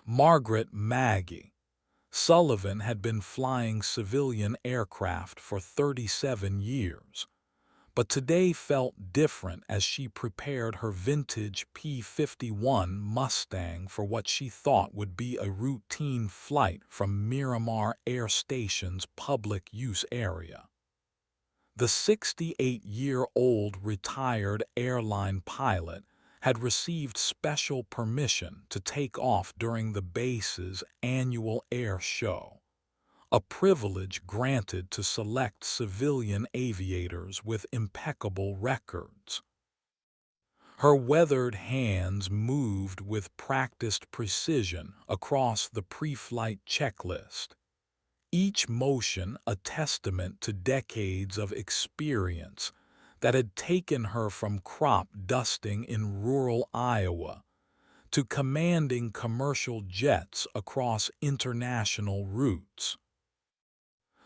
Margaret Maggie Sullivan had been flying civilian aircraft for 37 years, but today felt different as she prepared her vintage P-51 Mustang for what she thought would be a routine flight from Miramar Air Station's public use area. The 68-year-old retired airline pilot had received special permission to take off during the base's annual air show, a privilege granted to select civilian aviators with impeccable records. Her weathered hands moved with practiced precision across the pre-flight checklist, each motion a testament to decades of experience that had taken her from crop dusting in rural Iowa to commanding commercial jets across international routes.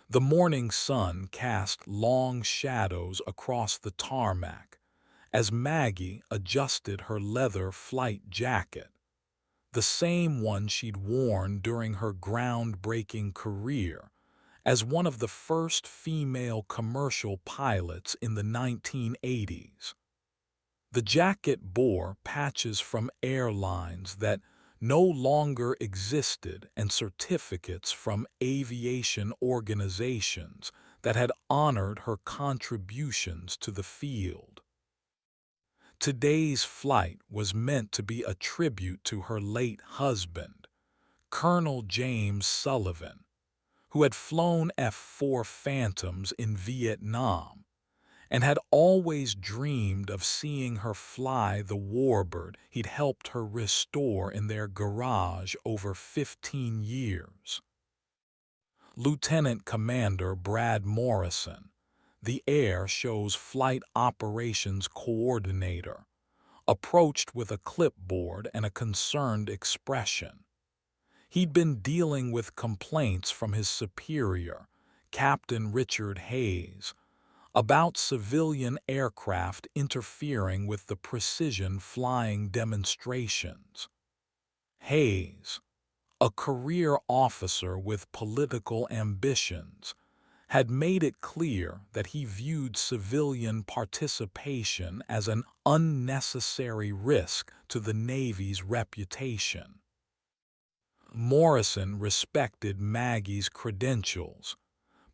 The morning sun cast long shadows across the tarmac as Maggie adjusted her leather flight jacket, the same one she'd worn during her groundbreaking career as one of the first female commercial pilots in the 1980s. The jacket bore patches from airlines that no longer existed and certificates from aviation organizations that had honored her contributions to the field. Today's flight was meant to be a tribute to her late husband, Colonel James Sullivan, who had flown F-4 Phantoms in Vietnam and had always dreamed of seeing her fly the warbird he'd helped her restore in their garage over 15 years. Lieutenant Commander Brad Morrison, the Air Show's Flight Operations Coordinator, approached with a clipboard and a concerned expression. He'd been dealing with complaints from his superior, Captain Richard Hayes, about civilian aircraft interfering with the precision flying demonstrations. Hayes, a career officer with political ambitions, had made it clear that he viewed civilian participation as an unnecessary risk to the Navy's reputation. Morrison respected Maggie's credentials,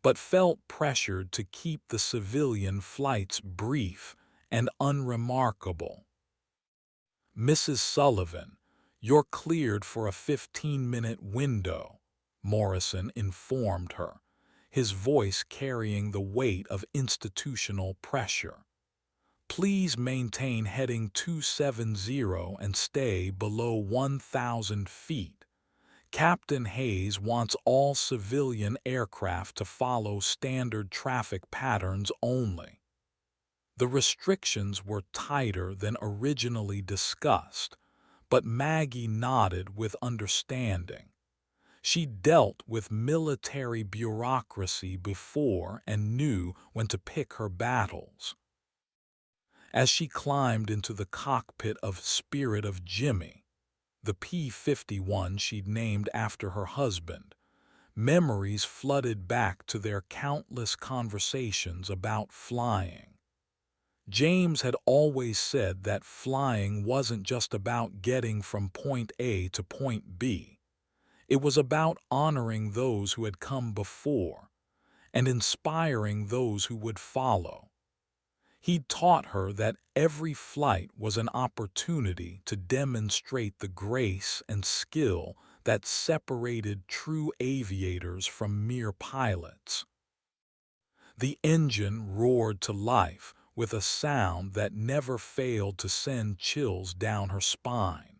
but felt pressured to keep the civilian flights brief and unremarkable. "Mrs. Sullivan, you're cleared for a 15-minute window," Morrison informed her, his voice carrying the weight of institutional pressure. "Please maintain heading 270 and stay below 1,000 feet. Captain Hayes wants all civilian aircraft to follow standard traffic patterns only." The restrictions were tighter than originally discussed, but Maggie nodded with understanding. She dealt with military bureaucracy before and knew when to pick her battles. As she climbed into the cockpit of Spirit of Jimmy, the P-51 she'd named after her husband, memories flooded back to their countless conversations about flying. James had always said that flying wasn't just about getting from point A to point B. It was about honoring those who had come before and inspiring those who would follow. He'd taught her that every flight was an opportunity to demonstrate the grace and skill that separated true aviators from mere pilots. The engine roared to life with a sound that never failed to send chills down her spine.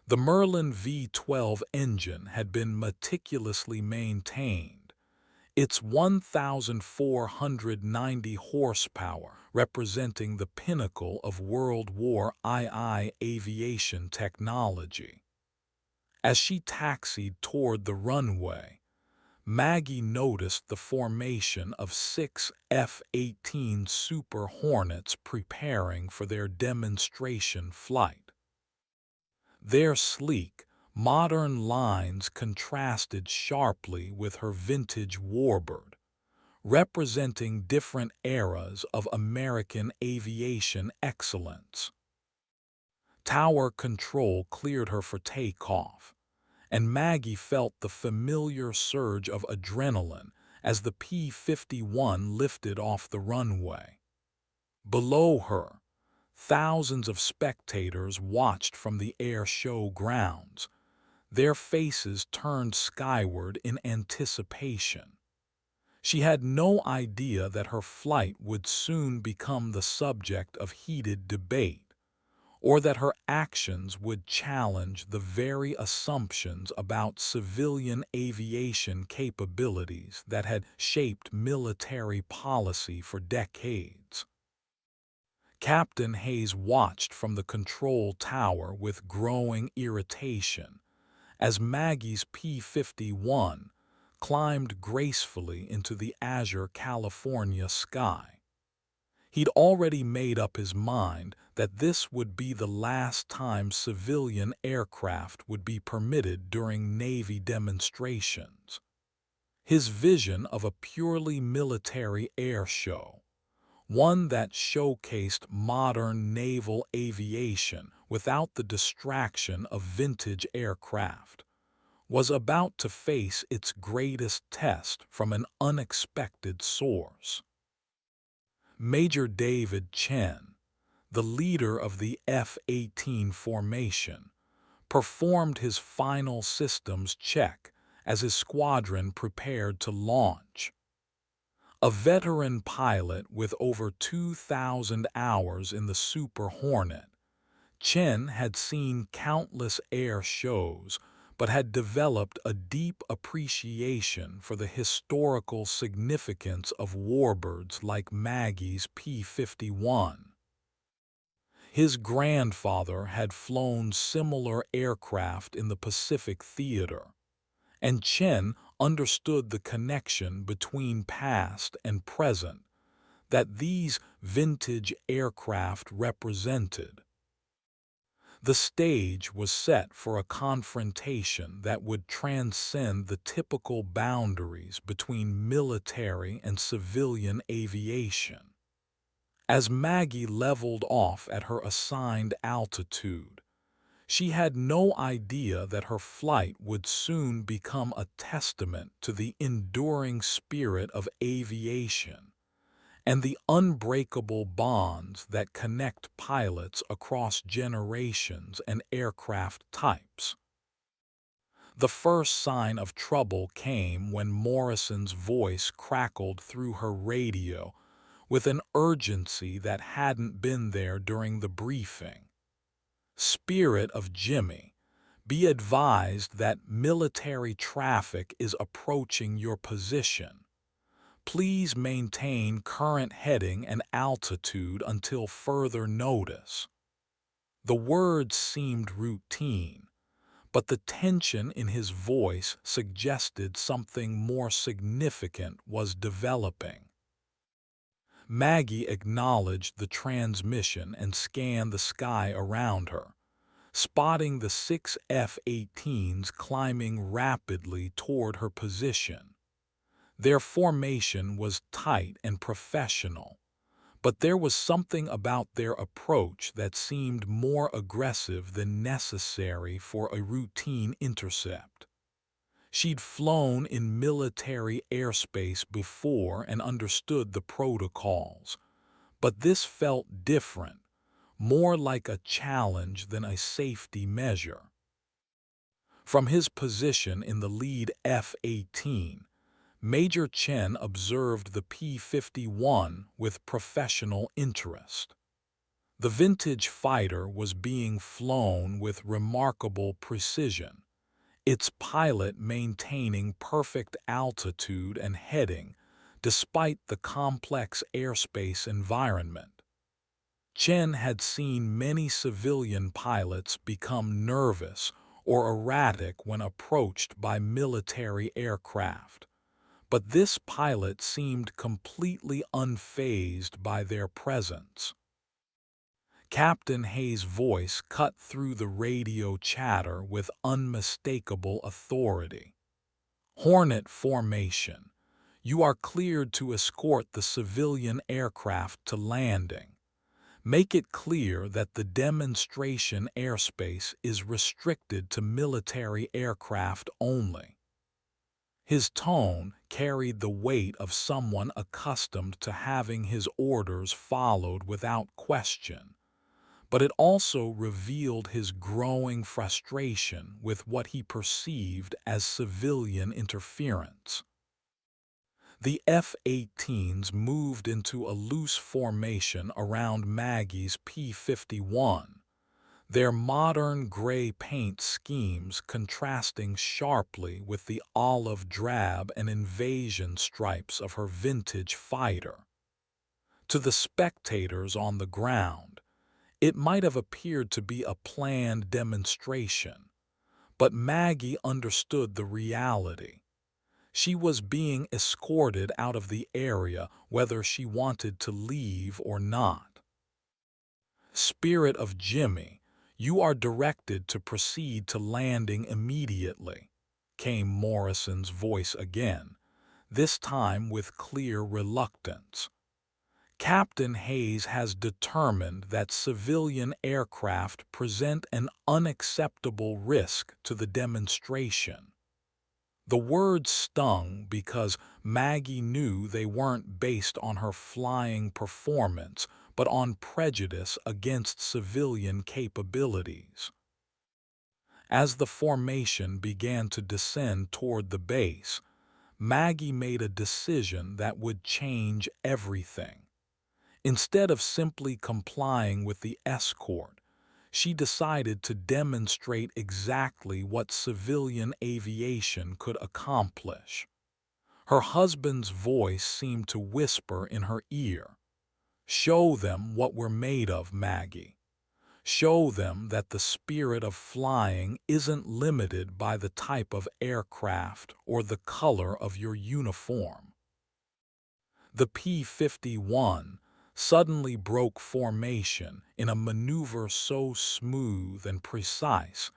The Merlin V12 engine had been meticulously maintained, its 1,490 horsepower representing the pinnacle of World War II aviation technology. As she taxied toward the runway, Maggie noticed the formation of 6 F-18 Super Hornets preparing for their demonstration flight. Their sleek, Modern lines contrasted sharply with her vintage warbird, representing different eras of American aviation excellence. Tower control cleared her for takeoff, and Maggie felt the familiar surge of adrenaline as the P-51 lifted off the runway. Below her, thousands of spectators watched from the air show grounds, their faces turned skyward in anticipation. She had no idea that her flight would soon become the subject of heated debate, or that her actions would challenge the very assumptions about civilian aviation capabilities that had shaped military policy for decades. Captain Hayes watched from the control tower with growing irritation as Maggie's P-51 climbed gracefully into the azure California sky. He'd already made up his mind that this would be the last time civilian aircraft would be permitted during Navy demonstrations. His vision of a purely military air show, one that showcased modern naval aviation without the distraction of vintage aircraft, was about to face its greatest test from an unexpected source. Major David Chen, the leader of the F-18 formation, performed his final systems check as his squadron prepared to launch. A veteran pilot with over 2,000 hours in the Super Hornet, Chen had seen countless air shows but had developed a deep appreciation for the historical significance of warbirds like Maggie's P-51. His grandfather had flown similar aircraft in the Pacific Theater, and Chen understood the connection between past and present that these vintage aircraft represented. The stage was set for a confrontation that would transcend the typical boundaries between military and civilian aviation. As Maggie leveled off at her assigned altitude, she had no idea that her flight would soon become a testament to the enduring spirit of aviation and the unbreakable bonds that connect pilots across generations and aircraft types. The first sign of trouble came when Morrison's voice crackled through her radio with an urgency that hadn't been there during the briefing. "Spirit of Jimmy, be advised that military traffic is approaching your position. Please maintain current heading and altitude until further notice." The words seemed routine, but the tension in his voice suggested something more significant was developing. Maggie acknowledged the transmission and scanned the sky around her, spotting the 6 F-18s climbing rapidly toward her position. Their formation was tight and professional, but there was something about their approach that seemed more aggressive than necessary for a routine intercept. She'd flown in military airspace before and understood the protocols, but this felt different, more like a challenge than a safety measure. From his position in the lead F-18, Major Chen observed the P-51 with professional interest. The vintage fighter was being flown with remarkable precision, its pilot maintaining perfect altitude and heading despite the complex airspace environment. Chen had seen many civilian pilots become nervous or erratic when approached by military aircraft, but this pilot seemed completely unfazed by their presence. Captain Hayes' voice cut through the radio chatter with unmistakable authority. Hornet formation. You are cleared to escort the civilian aircraft to landing. Make it clear that the demonstration airspace is restricted to military aircraft only. His tone carried the weight of someone accustomed to having his orders followed without question, but it also revealed his growing frustration with what he perceived as civilian interference. The F-18s moved into a loose formation around Maggie's P-51, their modern gray paint schemes contrasting sharply with the olive drab and invasion stripes of her vintage fighter. To the spectators on the ground, it might have appeared to be a planned demonstration, but Maggie understood the reality. She was being escorted out of the area whether she wanted to leave or not. Spirit of Jimmy, you are directed to proceed to landing immediately, came Morrison's voice again, this time with clear reluctance. Captain Hayes has determined that civilian aircraft present an unacceptable risk to the demonstration. The words stung because Maggie knew they weren't based on her flying performance, but on prejudice against civilian capabilities. As the formation began to descend toward the base, Maggie made a decision that would change everything. Instead of simply complying with the escort, she decided to demonstrate exactly what civilian aviation could accomplish. Her husband's voice seemed to whisper in her ear, "Show them what we're made of, Maggie. Show them that the spirit of flying isn't limited by the type of aircraft or the color of your uniform." The P-51 suddenly broke formation in a maneuver so smooth and precise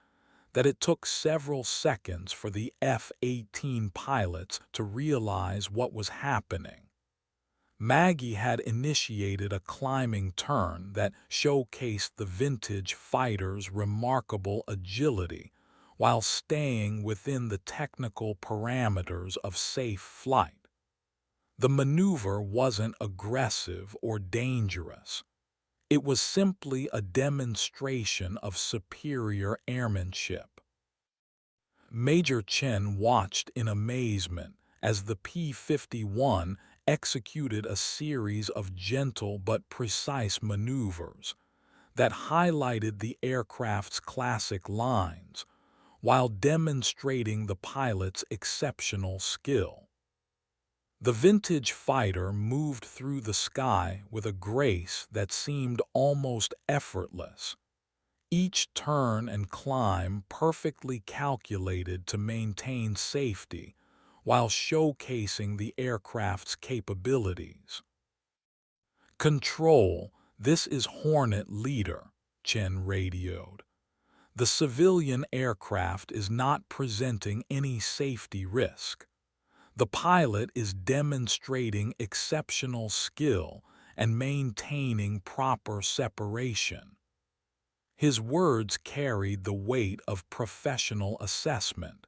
that it took several seconds for the F-18 pilots to realize what was happening. Maggie had initiated a climbing turn that showcased the vintage fighter's remarkable agility while staying within the technical parameters of safe flight. The maneuver wasn't aggressive or dangerous. It was simply a demonstration of superior airmanship. Major Chen watched in amazement as the P-51 executed a series of gentle but precise maneuvers that highlighted the aircraft's classic lines while demonstrating the pilot's exceptional skill. The vintage fighter moved through the sky with a grace that seemed almost effortless, each turn and climb perfectly calculated to maintain safety while showcasing the aircraft's capabilities. "Control, this is Hornet Leader," Chen radioed. "The civilian aircraft is not presenting any safety risk. The pilot is demonstrating exceptional skill and maintaining proper separation." His words carried the weight of professional assessment,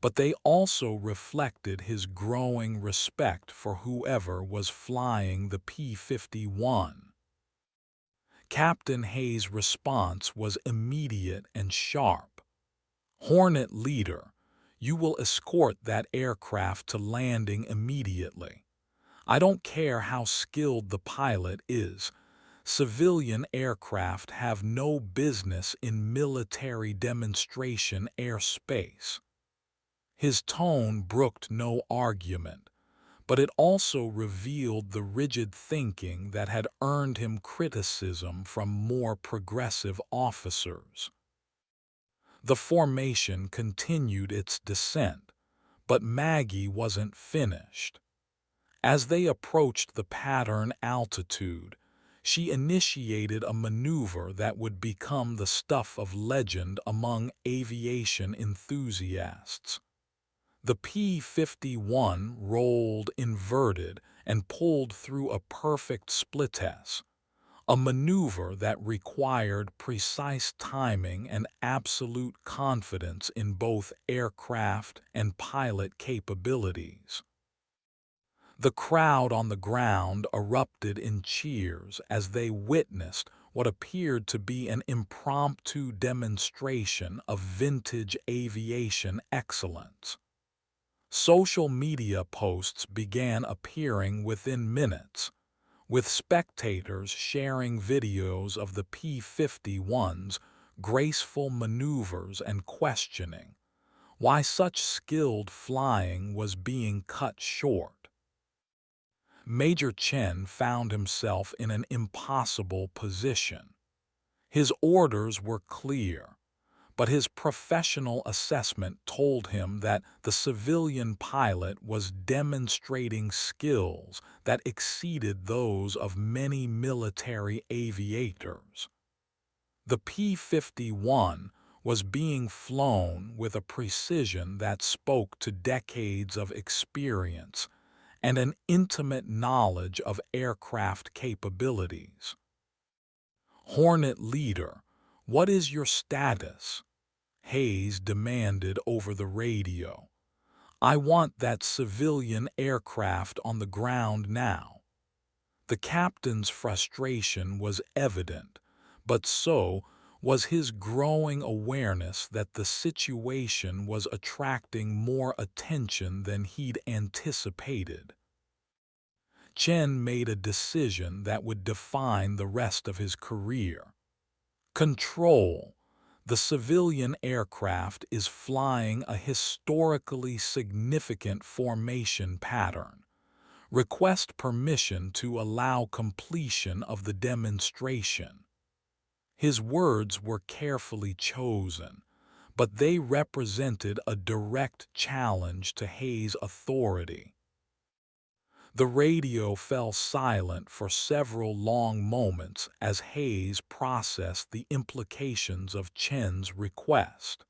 but they also reflected his growing respect for whoever was flying the P-51. Captain Hayes' response was immediate and sharp. "Hornet Leader, you will escort that aircraft to landing immediately. I don't care how skilled the pilot is. Civilian aircraft have no business in military demonstration airspace." His tone brooked no argument, but it also revealed the rigid thinking that had earned him criticism from more progressive officers. The formation continued its descent, but Maggie wasn't finished. As they approached the pattern altitude, she initiated a maneuver that would become the stuff of legend among aviation enthusiasts. The P-51 rolled inverted and pulled through a perfect splittess, a maneuver that required precise timing and absolute confidence in both aircraft and pilot capabilities. The crowd on the ground erupted in cheers as they witnessed what appeared to be an impromptu demonstration of vintage aviation excellence. Social media posts began appearing within minutes, with spectators sharing videos of the P-51's graceful maneuvers and questioning why such skilled flying was being cut short. Major Chen found himself in an impossible position. His orders were clear, but his professional assessment told him that the civilian pilot was demonstrating skills that exceeded those of many military aviators. The P-51 was being flown with a precision that spoke to decades of experience and an intimate knowledge of aircraft capabilities. Hornet leader, what is your status? Hayes demanded over the radio. I want that civilian aircraft on the ground now. The captain's frustration was evident, but so was his growing awareness that the situation was attracting more attention than he'd anticipated. Chen made a decision that would define the rest of his career. Control. The civilian aircraft is flying a historically significant formation pattern. Request permission to allow completion of the demonstration. His words were carefully chosen, but they represented a direct challenge to Hayes' authority. The radio fell silent for several long moments as Hayes processed the implications of Chen's request.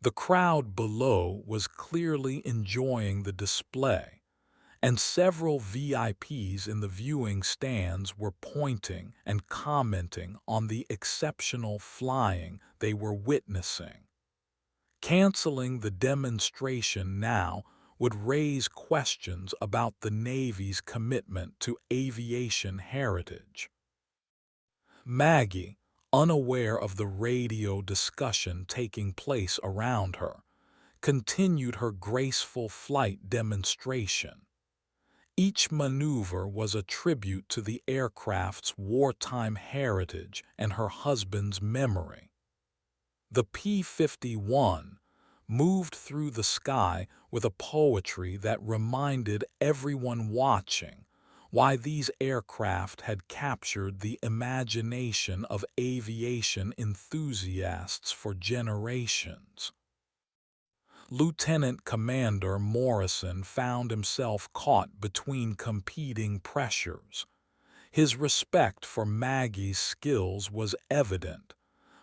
The crowd below was clearly enjoying the display, and several VIPs in the viewing stands were pointing and commenting on the exceptional flying they were witnessing. Canceling the demonstration now would raise questions about the Navy's commitment to aviation heritage. Maggie, unaware of the radio discussion taking place around her, continued her graceful flight demonstration. Each maneuver was a tribute to the aircraft's wartime heritage and her husband's memory. The P-51 moved through the sky with a poetry that reminded everyone watching why these aircraft had captured the imagination of aviation enthusiasts for generations. Lieutenant Commander Morrison found himself caught between competing pressures. His respect for Maggie's skills was evident,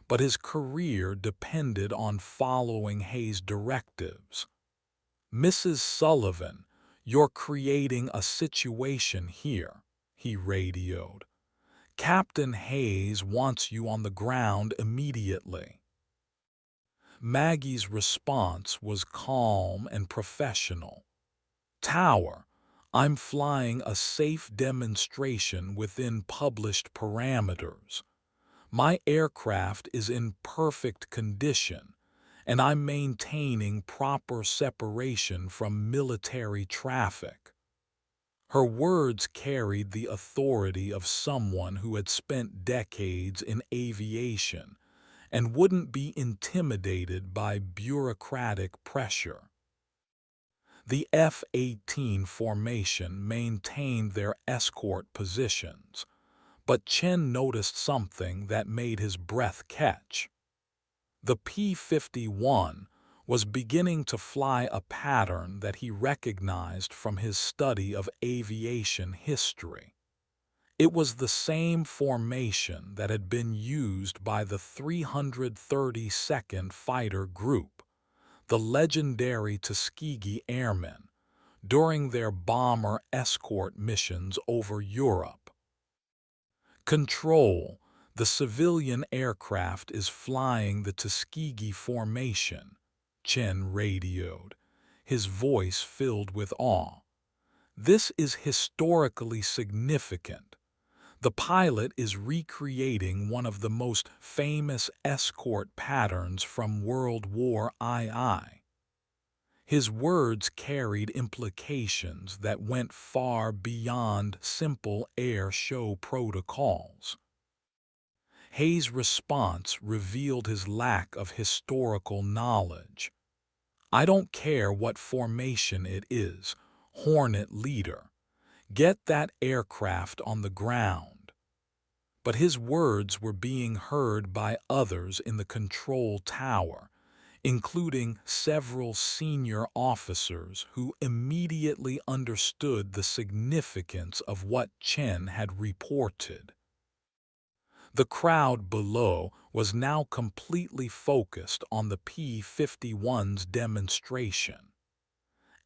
but his career depended on following Hayes' directives. Mrs. Sullivan, you're creating a situation here, he radioed. Captain Hayes wants you on the ground immediately. Maggie's response was calm and professional. Tower, I'm flying a safe demonstration within published parameters. My aircraft is in perfect condition, and I'm maintaining proper separation from military traffic. Her words carried the authority of someone who had spent decades in aviation and wouldn't be intimidated by bureaucratic pressure. The F-18 formation maintained their escort positions, but Chen noticed something that made his breath catch. The P-51 was beginning to fly a pattern that he recognized from his study of aviation history. It was the same formation that had been used by the 332nd Fighter Group, the legendary Tuskegee Airmen, during their bomber escort missions over Europe. "Control, the civilian aircraft is flying the Tuskegee formation," Chen radioed, his voice filled with awe. "This is historically significant. The pilot is recreating one of the most famous escort patterns from World War II." His words carried implications that went far beyond simple air show protocols. Hayes' response revealed his lack of historical knowledge. "I don't care what formation it is, Hornet leader. Get that aircraft on the ground." But his words were being heard by others in the control tower, including several senior officers who immediately understood the significance of what Chen had reported. The crowd below was now completely focused on the P-51's demonstration.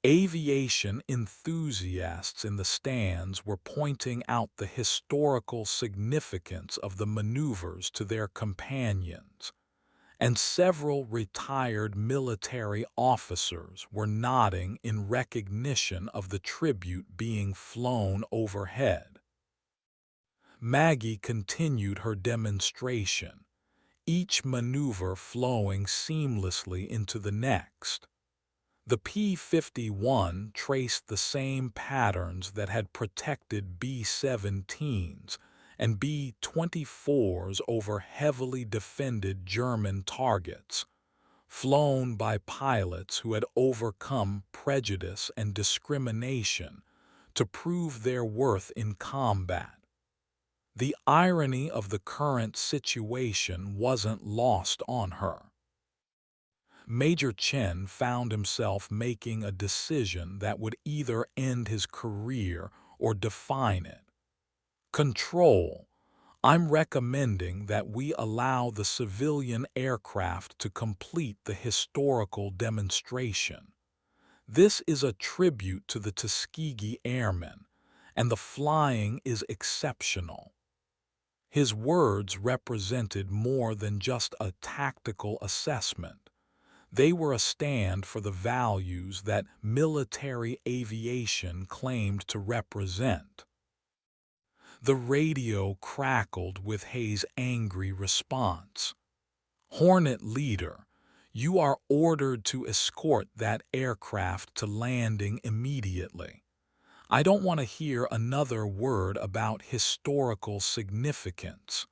Aviation enthusiasts in the stands were pointing out the historical significance of the maneuvers to their companions, and several retired military officers were nodding in recognition of the tribute being flown overhead. Maggie continued her demonstration, each maneuver flowing seamlessly into the next. The P-51 traced the same patterns that had protected B-17s and B-24s over heavily defended German targets, flown by pilots who had overcome prejudice and discrimination to prove their worth in combat. The irony of the current situation wasn't lost on her. Major Chen found himself making a decision that would either end his career or define it. "Control, I'm recommending that we allow the civilian aircraft to complete the historical demonstration. This is a tribute to the Tuskegee Airmen, and the flying is exceptional." His words represented more than just a tactical assessment. They were a stand for the values that military aviation claimed to represent. The radio crackled with Hayes' angry response. "Hornet leader, you are ordered to escort that aircraft to landing immediately. I don't want to hear another word about historical significance."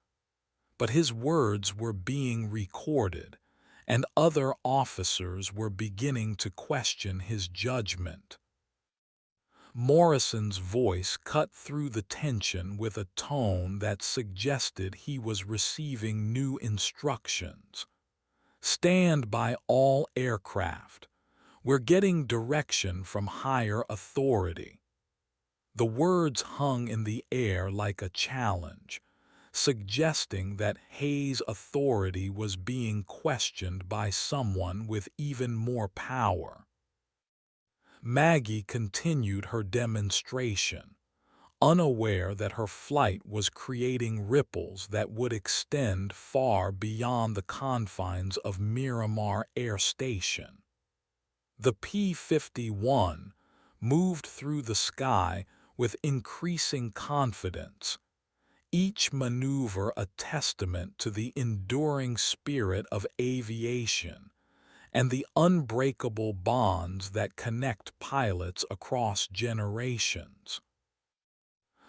But his words were being recorded, and other officers were beginning to question his judgment. Morrison's voice cut through the tension with a tone that suggested he was receiving new instructions. "Stand by all aircraft. We're getting direction from higher authority." The words hung in the air like a challenge, suggesting that Hayes' authority was being questioned by someone with even more power. Maggie continued her demonstration, unaware that her flight was creating ripples that would extend far beyond the confines of Miramar Air Station. The P-51 moved through the sky with increasing confidence, each maneuver a testament to the enduring spirit of aviation and the unbreakable bonds that connect pilots across generations.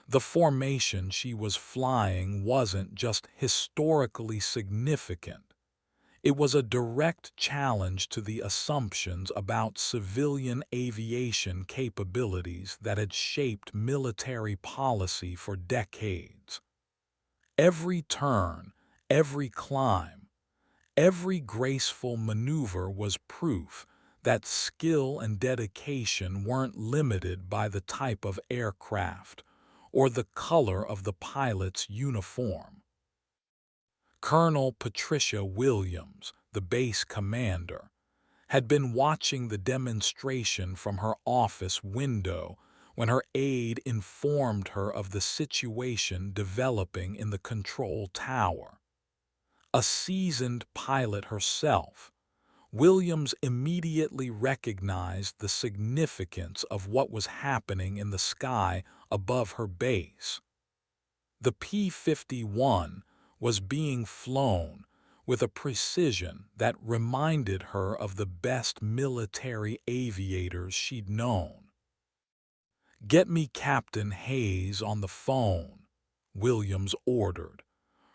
The formation she was flying wasn't just historically significant. It was a direct challenge to the assumptions about civilian aviation capabilities that had shaped military policy for decades. Every turn, every climb, every graceful maneuver was proof that skill and dedication weren't limited by the type of aircraft or the color of the pilot's uniform. Colonel Patricia Williams, the base commander, had been watching the demonstration from her office window when her aide informed her of the situation developing in the control tower. A seasoned pilot herself, Williams immediately recognized the significance of what was happening in the sky above her base. The P-51 was being flown with a precision that reminded her of the best military aviators she'd known. "Get me Captain Hayes on the phone," Williams ordered,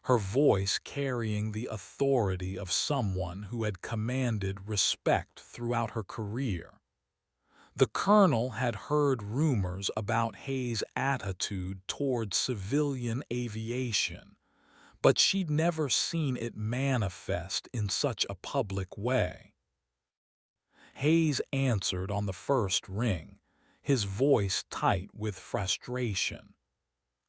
her voice carrying the authority of someone who had commanded respect throughout her career. The colonel had heard rumors about Hayes' attitude toward civilian aviation, but she'd never seen it manifest in such a public way. Hayes answered on the first ring, his voice tight with frustration.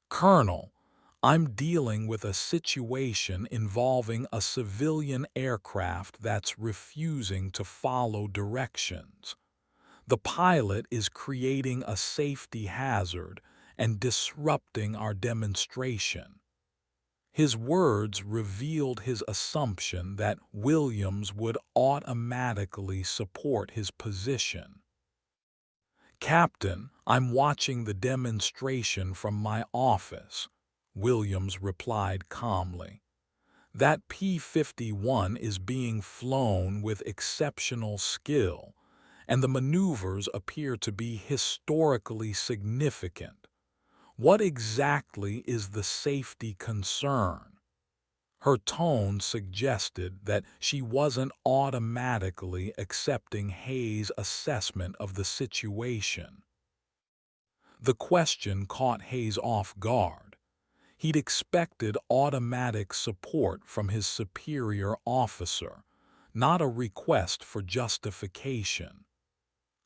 "Colonel, I'm dealing with a situation involving a civilian aircraft that's refusing to follow directions. The pilot is creating a safety hazard and disrupting our demonstration." His words revealed his assumption that Williams would automatically support his position. "Captain, I'm watching the demonstration from my office," Williams replied calmly. "That P-51 is being flown with exceptional skill, and the maneuvers appear to be historically significant. What exactly is the safety concern?" Her tone suggested that she wasn't automatically accepting Hayes' assessment of the situation. The question caught Hayes off guard. He'd expected automatic support from his superior officer, not a request for justification.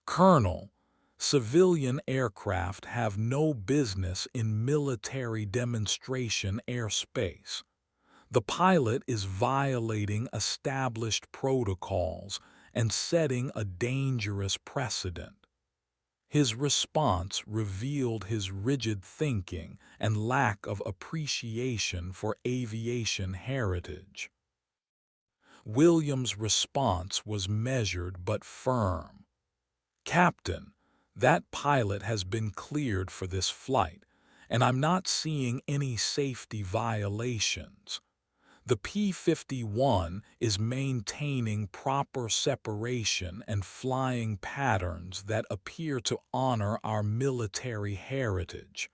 "Colonel, civilian aircraft have no business in military demonstration airspace. The pilot is violating established protocols and setting a dangerous precedent." His response revealed his rigid thinking and lack of appreciation for aviation heritage. Williams' response was measured but firm. "Captain, that pilot has been cleared for this flight, and I'm not seeing any safety violations. The P-51 is maintaining proper separation and flying patterns that appear to honor our military heritage.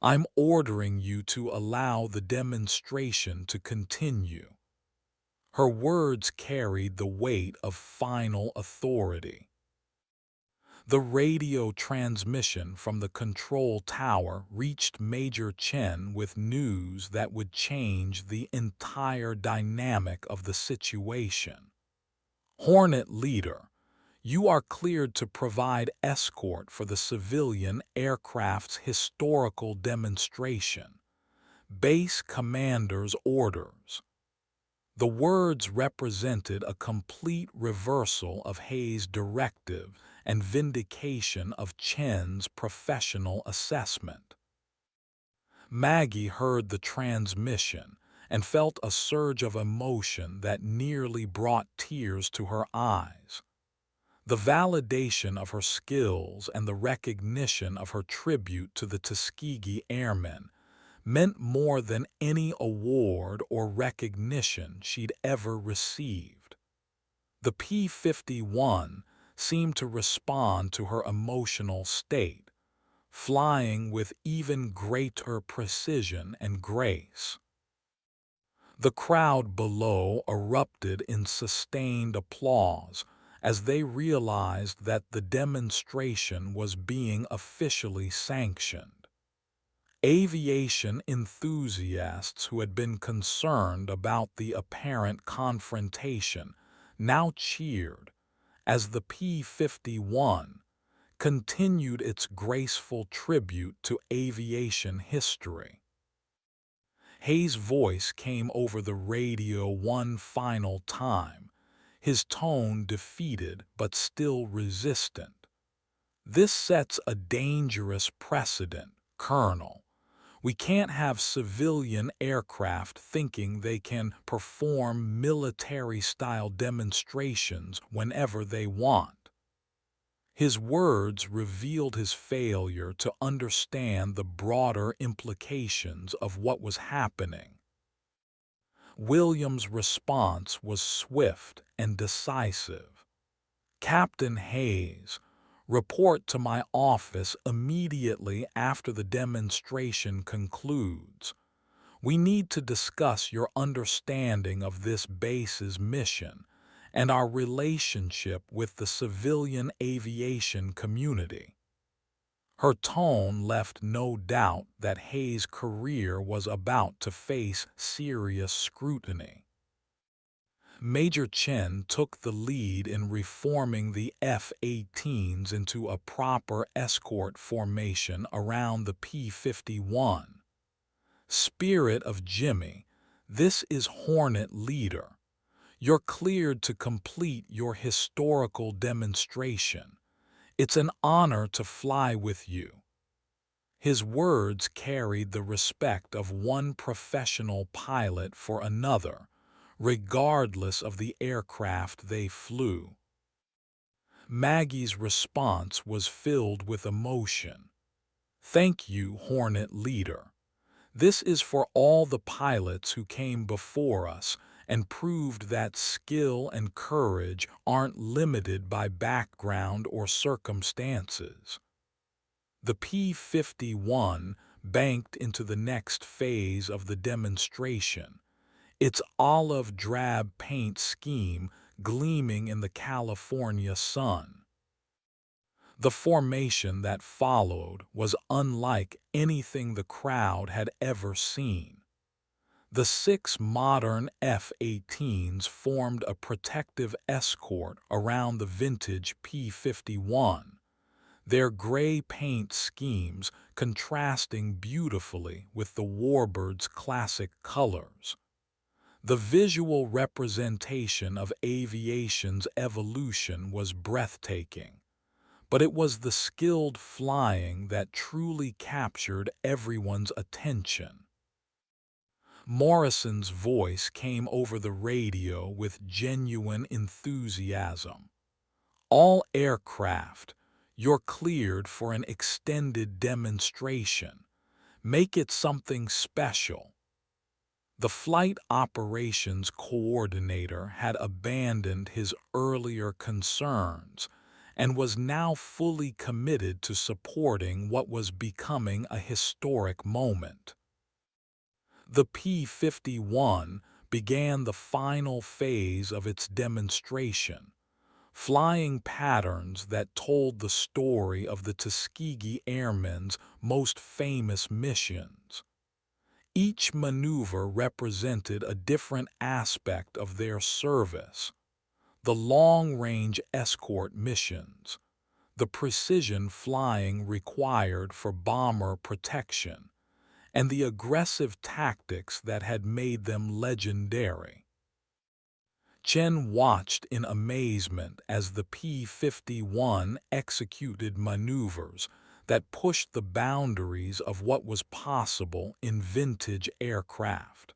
I'm ordering you to allow the demonstration to continue." Her words carried the weight of final authority. The radio transmission from the control tower reached Major Chen with news that would change the entire dynamic of the situation. "Hornet Leader, you are cleared to provide escort for the civilian aircraft's historical demonstration. Base Commander's orders." The words represented a complete reversal of Hayes' directive and vindication of Chen's professional assessment. Maggie heard the transmission and felt a surge of emotion that nearly brought tears to her eyes. The validation of her skills and the recognition of her tribute to the Tuskegee Airmen meant more than any award or recognition she'd ever received. The P-51 seemed to respond to her emotional state, flying with even greater precision and grace. The crowd below erupted in sustained applause as they realized that the demonstration was being officially sanctioned. Aviation enthusiasts who had been concerned about the apparent confrontation now cheered as the P-51, continued its graceful tribute to aviation history. Hayes' voice came over the radio one final time, his tone defeated but still resistant. "This sets a dangerous precedent, Colonel. We can't have civilian aircraft thinking they can perform military-style demonstrations whenever they want." His words revealed his failure to understand the broader implications of what was happening. William's response was swift and decisive. "Captain Hayes, report to my office immediately after the demonstration concludes. We need to discuss your understanding of this base's mission and our relationship with the civilian aviation community." Her tone left no doubt that Hayes' career was about to face serious scrutiny. Major Chen took the lead in reforming the F-18s into a proper escort formation around the P-51. "Spirit of Jimmy, this is Hornet Leader. You're cleared to complete your historical demonstration. It's an honor to fly with you." His words carried the respect of one professional pilot for another, regardless of the aircraft they flew. Maggie's response was filled with emotion. "Thank you, Hornet Leader. This is for all the pilots who came before us and proved that skill and courage aren't limited by background or circumstances." The P-51 banked into the next phase of the demonstration, its olive-drab paint scheme gleaming in the California sun. The formation that followed was unlike anything the crowd had ever seen. The 6 modern F-18s formed a protective escort around the vintage P-51, their gray paint schemes contrasting beautifully with the Warbird's classic colors. The visual representation of aviation's evolution was breathtaking, but it was the skilled flying that truly captured everyone's attention. Morrison's voice came over the radio with genuine enthusiasm. "All aircraft, you're cleared for an extended demonstration. Make it something special." The flight operations coordinator had abandoned his earlier concerns and was now fully committed to supporting what was becoming a historic moment. The P-51 began the final phase of its demonstration, flying patterns that told the story of the Tuskegee Airmen's most famous missions. Each maneuver represented a different aspect of their service: the long-range escort missions, the precision flying required for bomber protection, and the aggressive tactics that had made them legendary. Chen watched in amazement as the P-51 executed maneuvers that pushed the boundaries of what was possible in vintage aircraft.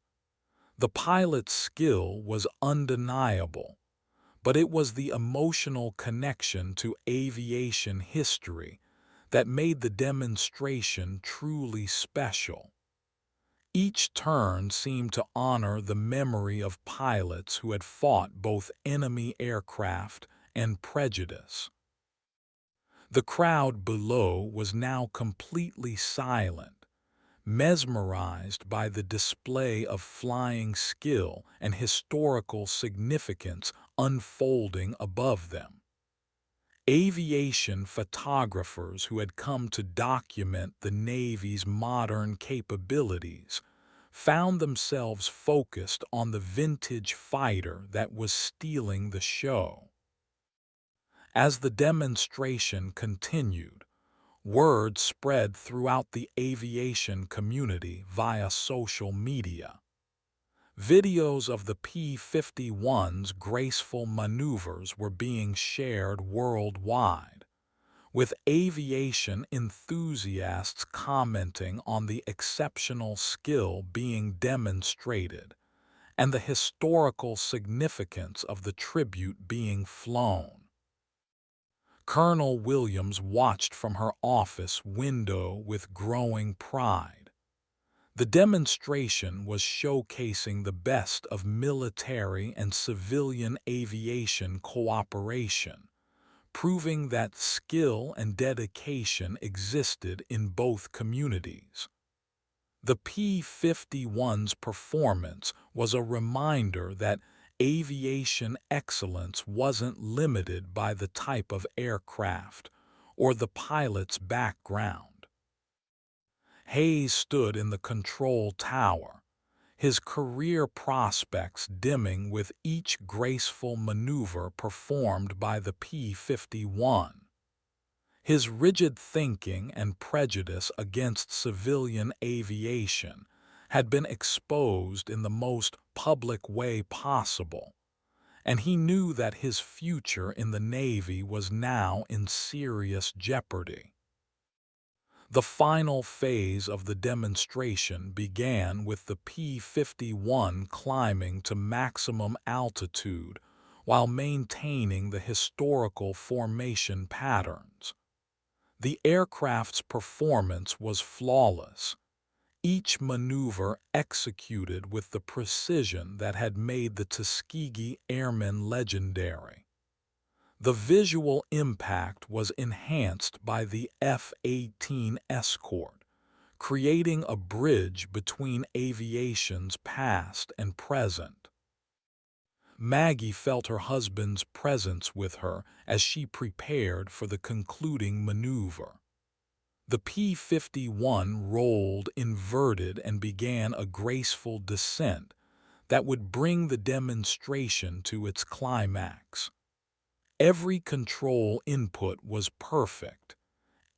The pilot's skill was undeniable, but it was the emotional connection to aviation history that made the demonstration truly special. Each turn seemed to honor the memory of pilots who had fought both enemy aircraft and prejudice. The crowd below was now completely silent, mesmerized by the display of flying skill and historical significance unfolding above them. Aviation photographers who had come to document the Navy's modern capabilities found themselves focused on the vintage fighter that was stealing the show. As the demonstration continued, word spread throughout the aviation community via social media. Videos of the P-51's graceful maneuvers were being shared worldwide, with aviation enthusiasts commenting on the exceptional skill being demonstrated and the historical significance of the tribute being flown. Colonel Williams watched from her office window with growing pride. The demonstration was showcasing the best of military and civilian aviation cooperation, proving that skill and dedication existed in both communities. The P-51's performance was a reminder that aviation excellence wasn't limited by the type of aircraft or the pilot's background. Hayes stood in the control tower, his career prospects dimming with each graceful maneuver performed by the P-51. His rigid thinking and prejudice against civilian aviation had been exposed in the most public way possible, and he knew that his future in the Navy was now in serious jeopardy. The final phase of the demonstration began with the P-51 climbing to maximum altitude while maintaining the historical formation patterns. The aircraft's performance was flawless, each maneuver executed with the precision that had made the Tuskegee Airmen legendary. The visual impact was enhanced by the F-18 escort, creating a bridge between aviation's past and present. Maggie felt her husband's presence with her as she prepared for the concluding maneuver. The P-51 rolled inverted and began a graceful descent that would bring the demonstration to its climax. Every control input was perfect,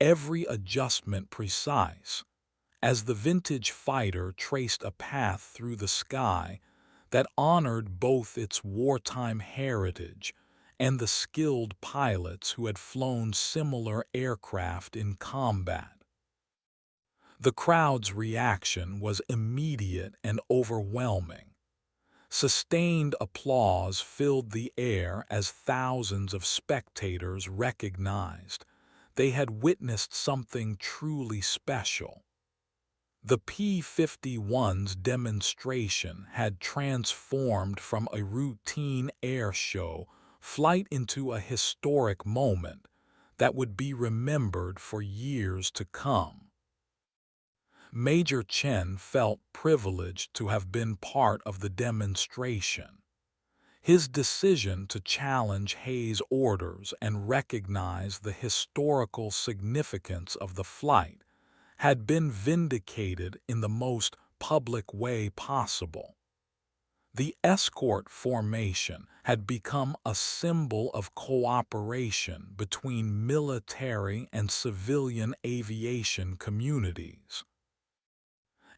every adjustment precise, as the vintage fighter traced a path through the sky that honored both its wartime heritage and the skilled pilots who had flown similar aircraft in combat. The crowd's reaction was immediate and overwhelming. Sustained applause filled the air as thousands of spectators recognized they had witnessed something truly special. The P-51's demonstration had transformed from a routine air show flight into a historic moment that would be remembered for years to come. Major Chen felt privileged to have been part of the demonstration. His decision to challenge Hayes' orders and recognize the historical significance of the flight had been vindicated in the most public way possible. The escort formation had become a symbol of cooperation between military and civilian aviation communities.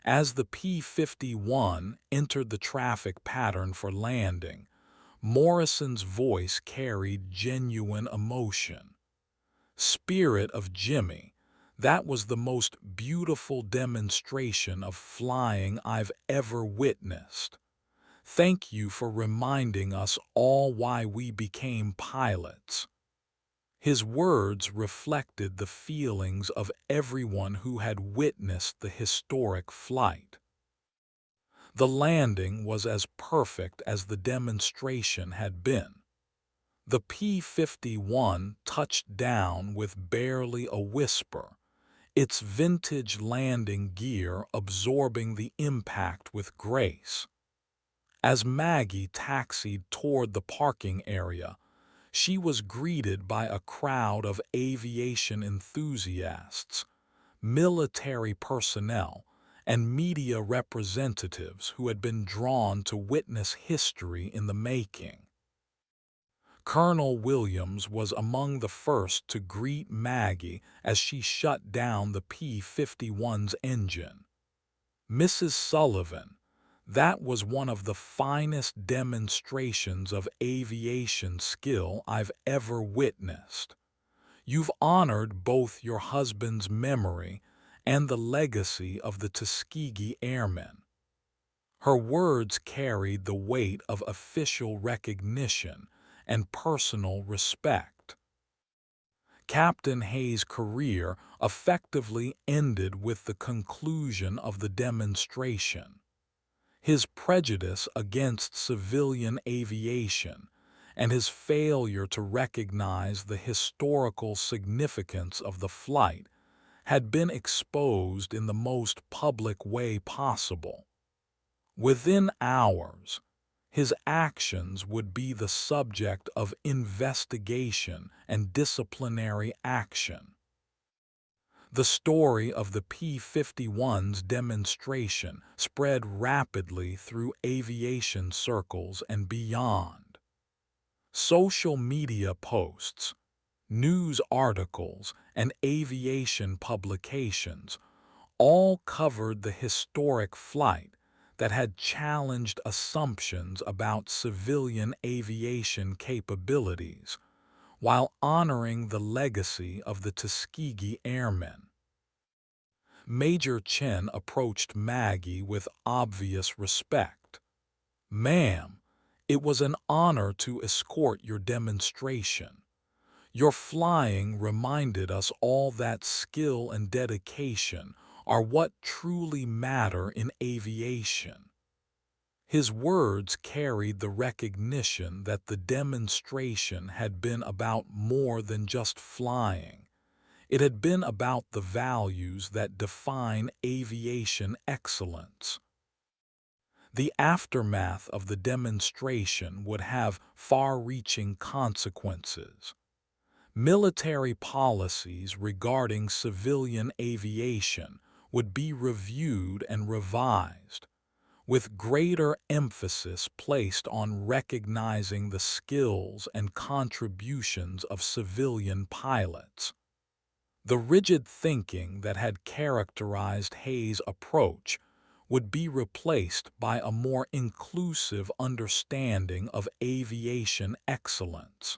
As the P-51 entered the traffic pattern for landing, Morrison's voice carried genuine emotion. "Spirit of Jimmy, that was the most beautiful demonstration of flying I've ever witnessed. Thank you for reminding us all why we became pilots." His words reflected the feelings of everyone who had witnessed the historic flight. The landing was as perfect as the demonstration had been. The P-51 touched down with barely a whisper, its vintage landing gear absorbing the impact with grace. As Maggie taxied toward the parking area, she was greeted by a crowd of aviation enthusiasts, military personnel, and media representatives who had been drawn to witness history in the making. Colonel Williams was among the first to greet Maggie as she shut down the P-51's engine. "Mrs. Sullivan, that was one of the finest demonstrations of aviation skill I've ever witnessed. You've honored both your husband's memory and the legacy of the Tuskegee Airmen." Her words carried the weight of official recognition and personal respect. Captain Hayes' career effectively ended with the conclusion of the demonstration. His prejudice against civilian aviation and his failure to recognize the historical significance of the flight had been exposed in the most public way possible. Within hours, his actions would be the subject of investigation and disciplinary action. The story of the P-51's demonstration spread rapidly through aviation circles and beyond. Social media posts, news articles, and aviation publications all covered the historic flight that had challenged assumptions about civilian aviation capabilities while honoring the legacy of the Tuskegee Airmen. Major Chen approached Maggie with obvious respect. "Ma'am, it was an honor to escort your demonstration. Your flying reminded us all that skill and dedication are what truly matter in aviation." His words carried the recognition that the demonstration had been about more than just flying. It had been about the values that define aviation excellence. The aftermath of the demonstration would have far-reaching consequences. Military policies regarding civilian aviation would be reviewed and revised, with greater emphasis placed on recognizing the skills and contributions of civilian pilots. The rigid thinking that had characterized Hayes' approach would be replaced by a more inclusive understanding of aviation excellence.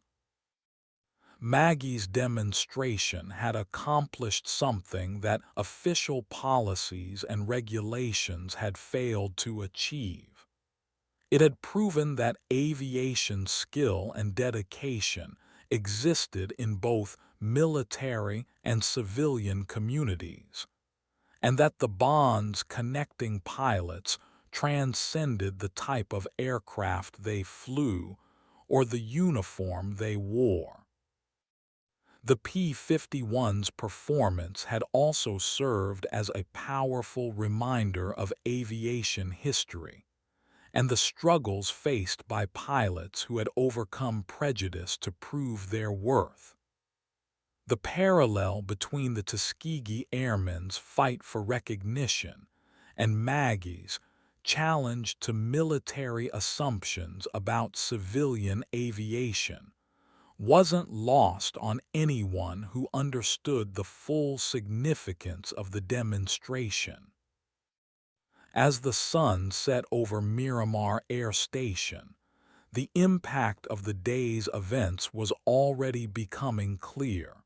Maggie's demonstration had accomplished something that official policies and regulations had failed to achieve. It had proven that aviation skill and dedication existed in both military and civilian communities, and that the bonds connecting pilots transcended the type of aircraft they flew or the uniform they wore. The P-51's performance had also served as a powerful reminder of aviation history and the struggles faced by pilots who had overcome prejudice to prove their worth. The parallel between the Tuskegee Airmen's fight for recognition and Maggie's challenge to military assumptions about civilian aviation wasn't lost on anyone who understood the full significance of the demonstration. As the sun set over Miramar Air Station, the impact of the day's events was already becoming clear.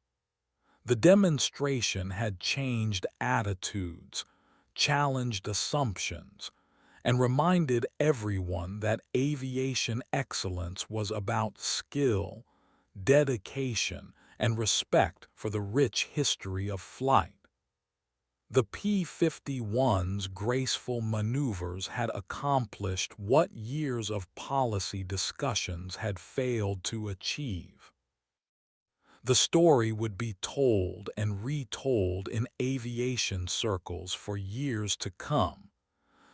The demonstration had changed attitudes, challenged assumptions, and reminded everyone that aviation excellence was about skill, dedication, and respect for the rich history of flight. The P-51's graceful maneuvers had accomplished what years of policy discussions had failed to achieve. The story would be told and retold in aviation circles for years to come,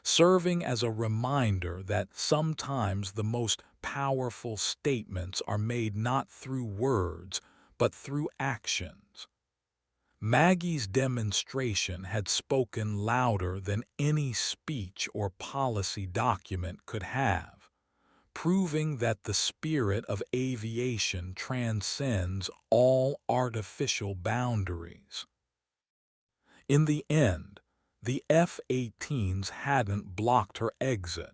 serving as a reminder that sometimes the most powerful statements are made not through words, but through actions. Maggie's demonstration had spoken louder than any speech or policy document could have, proving that the spirit of aviation transcends all artificial boundaries. In the end, the F-18s hadn't blocked her exit.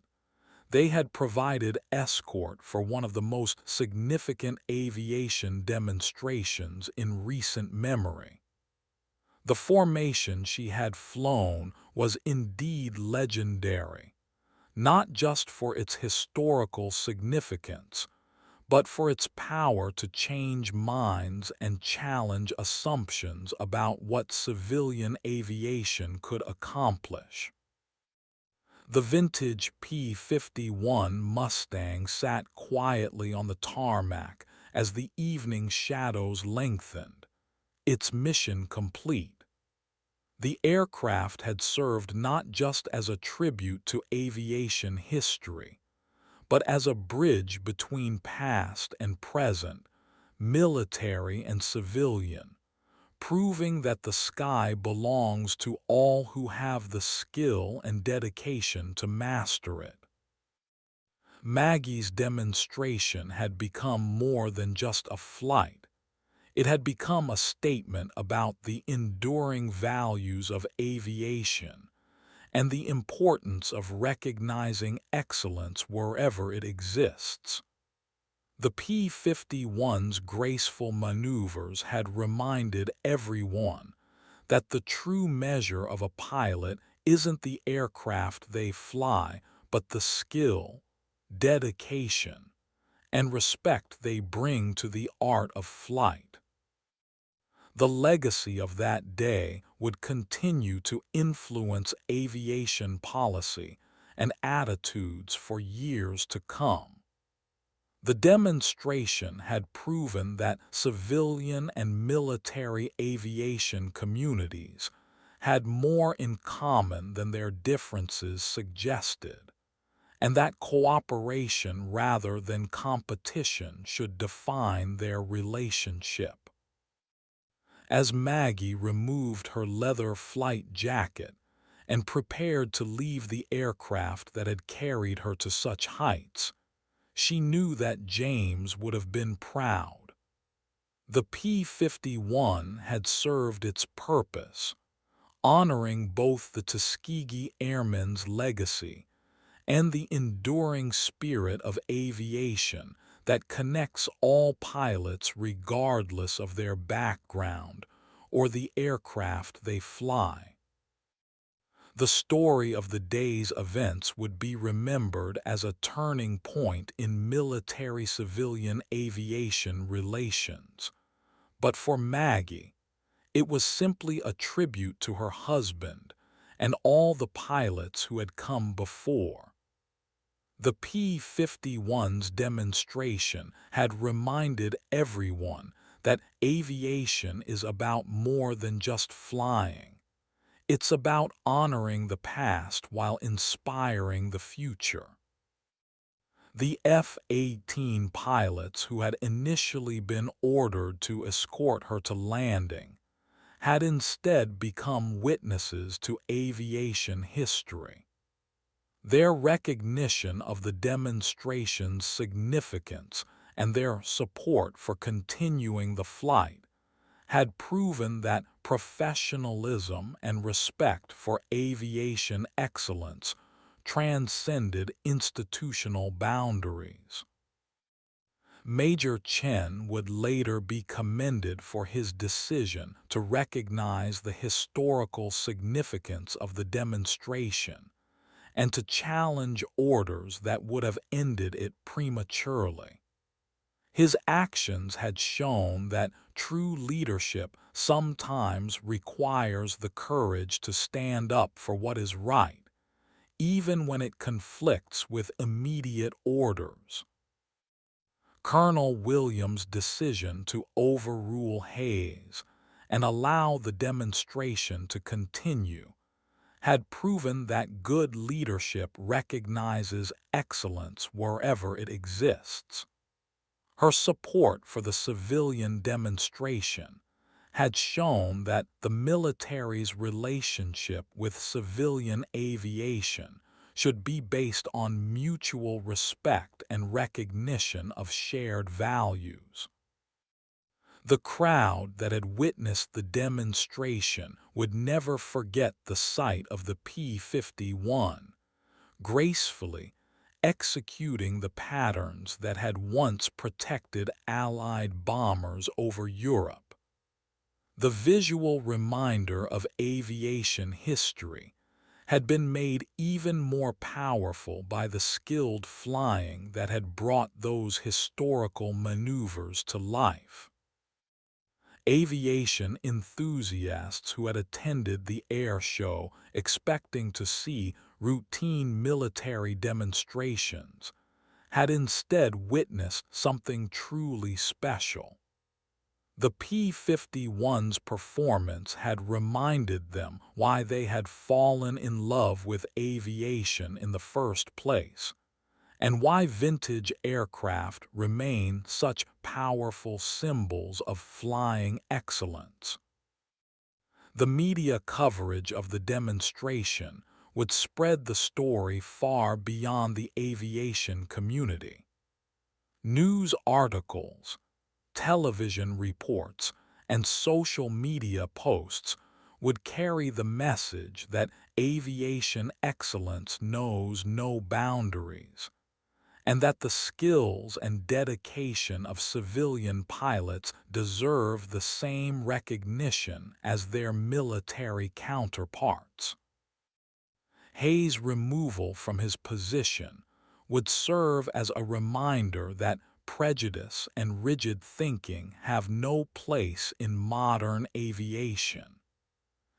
They had provided escort for one of the most significant aviation demonstrations in recent memory. The formation she had flown was indeed legendary, not just for its historical significance, but for its power to change minds and challenge assumptions about what civilian aviation could accomplish. The vintage P-51 Mustang sat quietly on the tarmac as the evening shadows lengthened, its mission complete. The aircraft had served not just as a tribute to aviation history, but as a bridge between past and present, military and civilian, proving that the sky belongs to all who have the skill and dedication to master it. Maggie's demonstration had become more than just a flight. It had become a statement about the enduring values of aviation and the importance of recognizing excellence wherever it exists. The P-51's graceful maneuvers had reminded everyone that the true measure of a pilot isn't the aircraft they fly, but the skill, dedication, and respect they bring to the art of flight. The legacy of that day would continue to influence aviation policy and attitudes for years to come. The demonstration had proven that civilian and military aviation communities had more in common than their differences suggested, and that cooperation rather than competition should define their relationship. As Maggie removed her leather flight jacket and prepared to leave the aircraft that had carried her to such heights, she knew that James would have been proud. The P-51 had served its purpose, honoring both the Tuskegee Airmen's legacy and the enduring spirit of aviation that connects all pilots regardless of their background or the aircraft they fly. The story of the day's events would be remembered as a turning point in military-civilian aviation relations. But for Maggie, it was simply a tribute to her husband and all the pilots who had come before. The P-51's demonstration had reminded everyone that aviation is about more than just flying. It's about honoring the past while inspiring the future. The F-18 pilots who had initially been ordered to escort her to landing had instead become witnesses to aviation history. Their recognition of the demonstration's significance and their support for continuing the flight had proven that professionalism and respect for aviation excellence transcended institutional boundaries. Major Chen would later be commended for his decision to recognize the historical significance of the demonstration and to challenge orders that would have ended it prematurely. His actions had shown that true leadership sometimes requires the courage to stand up for what is right, even when it conflicts with immediate orders. Colonel Williams' decision to overrule Hayes and allow the demonstration to continue had proven that good leadership recognizes excellence wherever it exists. Her support for the civilian demonstration had shown that the military's relationship with civilian aviation should be based on mutual respect and recognition of shared values. The crowd that had witnessed the demonstration would never forget the sight of the P-51, gracefully executing the patterns that had once protected Allied bombers over Europe. The visual reminder of aviation history had been made even more powerful by the skilled flying that had brought those historical maneuvers to life. Aviation enthusiasts who had attended the air show expecting to see routine military demonstrations had instead witnessed something truly special. The P-51's performance had reminded them why they had fallen in love with aviation in the first place, and why vintage aircraft remain such powerful symbols of flying excellence. The media coverage of the demonstration would spread the story far beyond the aviation community. News articles, television reports, and social media posts would carry the message that aviation excellence knows no boundaries, and that the skills and dedication of civilian pilots deserve the same recognition as their military counterparts. Hayes' removal from his position would serve as a reminder that prejudice and rigid thinking have no place in modern aviation.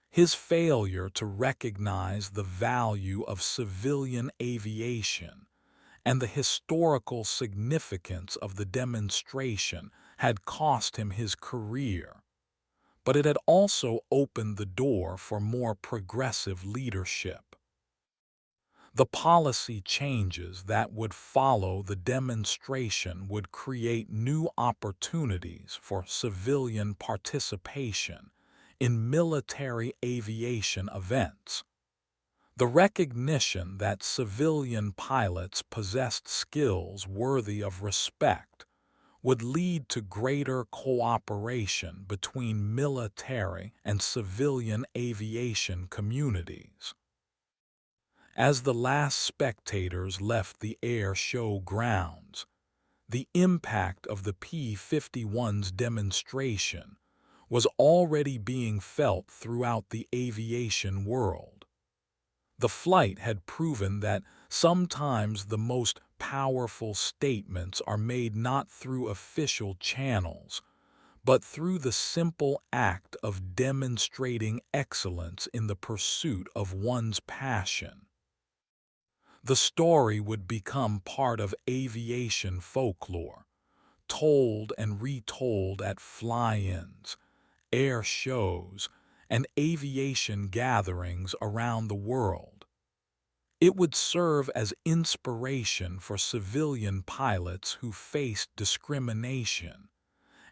His failure to recognize the value of civilian aviation and the historical significance of the demonstration had cost him his career, but it had also opened the door for more progressive leadership. The policy changes that would follow the demonstration would create new opportunities for civilian participation in military aviation events. The recognition that civilian pilots possessed skills worthy of respect would lead to greater cooperation between military and civilian aviation communities. As the last spectators left the air show grounds, the impact of the P-51's demonstration was already being felt throughout the aviation world. The flight had proven that sometimes the most powerful statements are made not through official channels, but through the simple act of demonstrating excellence in the pursuit of one's passion. The story would become part of aviation folklore, told and retold at fly-ins, air shows, and aviation gatherings around the world. It would serve as inspiration for civilian pilots who faced discrimination,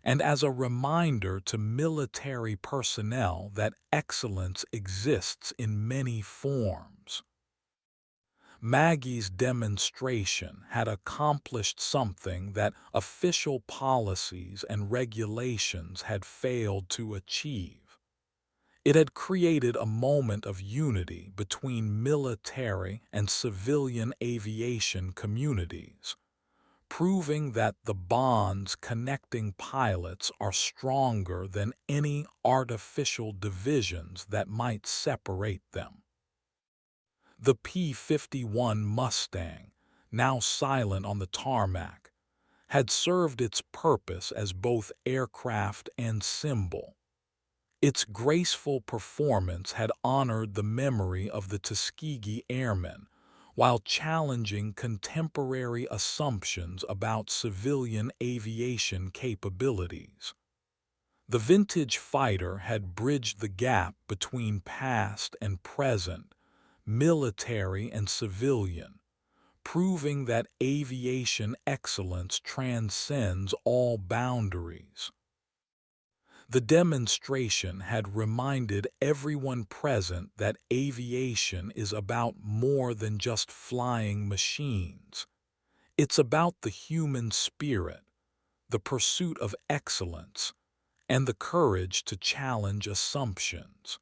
and as a reminder to military personnel that excellence exists in many forms. Maggie's demonstration had accomplished something that official policies and regulations had failed to achieve. It had created a moment of unity between military and civilian aviation communities, proving that the bonds connecting pilots are stronger than any artificial divisions that might separate them. The P-51 Mustang, now silent on the tarmac, had served its purpose as both aircraft and symbol. Its graceful performance had honored the memory of the Tuskegee Airmen, while challenging contemporary assumptions about civilian aviation capabilities. The vintage fighter had bridged the gap between past and present, military and civilian, proving that aviation excellence transcends all boundaries. The demonstration had reminded everyone present that aviation is about more than just flying machines. It's about the human spirit, the pursuit of excellence, and the courage to challenge assumptions.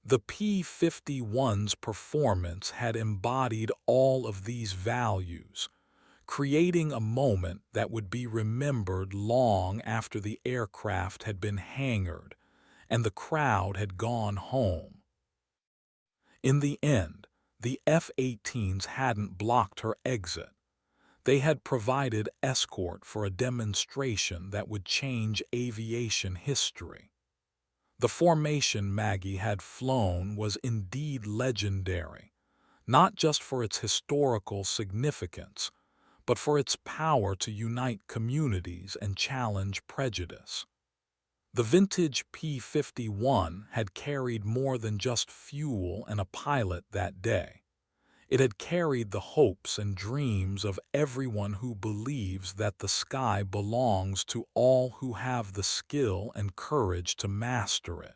The P-51's performance had embodied all of these values, creating a moment that would be remembered long after the aircraft had been hangared and the crowd had gone home. In the end, the F-18s hadn't blocked her exit. They had provided escort for a demonstration that would change aviation history. The formation Maggie had flown was indeed legendary, not just for its historical significance, but for its power to unite communities and challenge prejudice. The vintage P-51 had carried more than just fuel and a pilot that day. It had carried the hopes and dreams of everyone who believes that the sky belongs to all who have the skill and courage to master it.